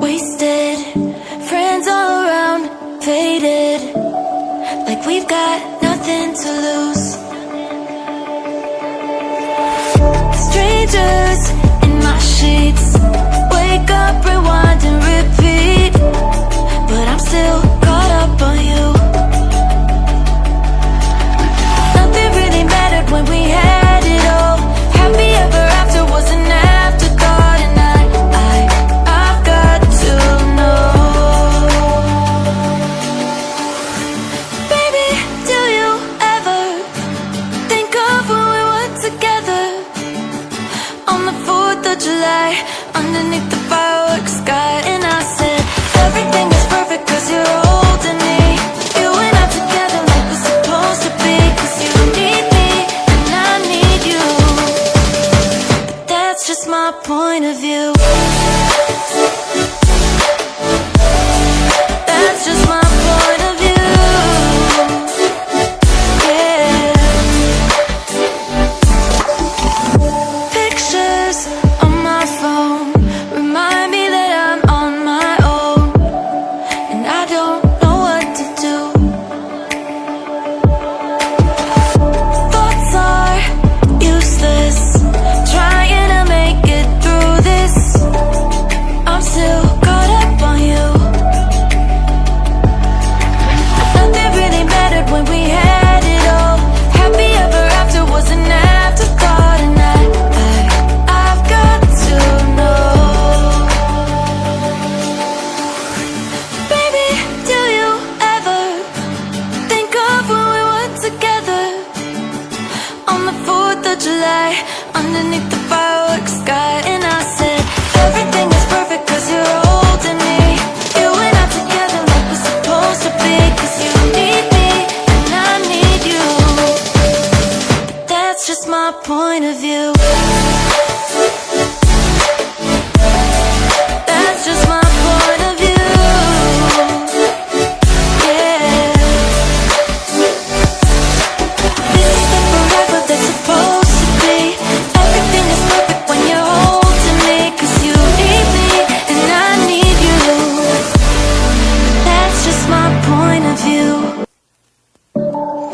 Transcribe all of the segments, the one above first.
wasted, friends all around, faded, like we've got nothing to lose. Strangers in my sheets, wake up, rewind and repeat, but I'm still caught up on you. Nothing really mattered when we had it all. Happy ever after was an afterthought, and I've got to know. Baby, do you ever think of when we were together on the 4th of July, underneath the fireworks sky? And I said, everything is perfect 'cause you're holding me. You and I together like we're supposed to be, 'cause you need me and I need you. But that's just my point of view. That's just my point of view. Yeah. Pictures on my phone remind me that I'm on my own, and I don't know what to do. Thoughts are useless, trying to make it through this. I'm still caught up on you. Nothing really mattered when we had it all. Happy ever after was an afterthought, and I've got to know. Baby, do you ever think of when we were together on the 4th of July, underneath the fireworks sky? And I said, everything is perfect 'cause you're holding me. You and I together like we're supposed to be, 'cause you need me and I need you. But that's just my point of view. That's just my point of view. Yeah. This is the forever that's supposed to be. Everything is perfect when you're holding me, 'cause you need me and I need you. That's just my point of view.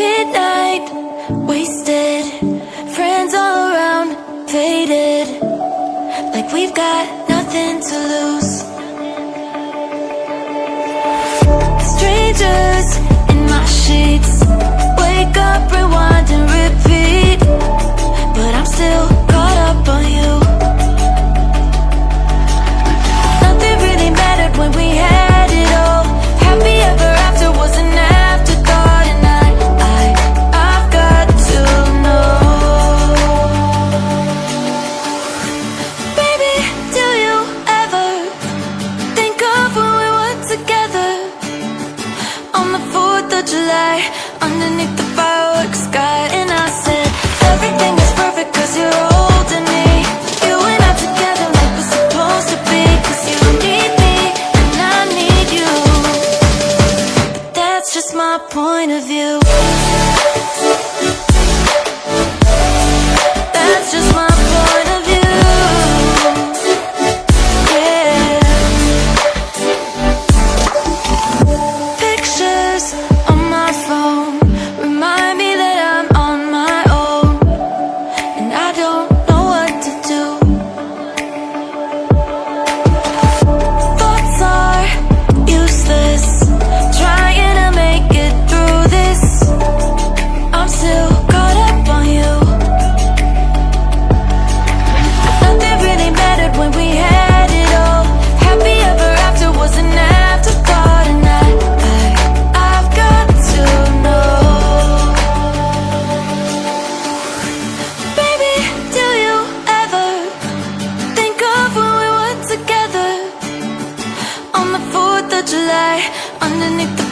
Midnight, wasted, friends all around, faded, like we've got nothing to lose. Strangers in my sheets, wake up, rewind and repeat, but I'm still caught up on you. Nothing really mattered when we had it all. Happy ever after was an afterthought, and I've got to know. Baby, do you ever think of when we were together on the 4th of July, underneath the fireworks sky? And I said, everything is perfect 'cause you're holding me. You and I together like we're supposed to be, 'cause you need me and I need you. But that's just my point of view. That's just my point of view. Yeah. Pictures on my phone remind me that I'm on my own, and I don't know what to do. Thoughts are useless, trying to make it through this. I'm still caught up on you. Nothing really mattered when we had it all. Happy ever after was an afterthought, and I've got to know. Baby, do you ever think of when we were together on the 4th of July, underneath the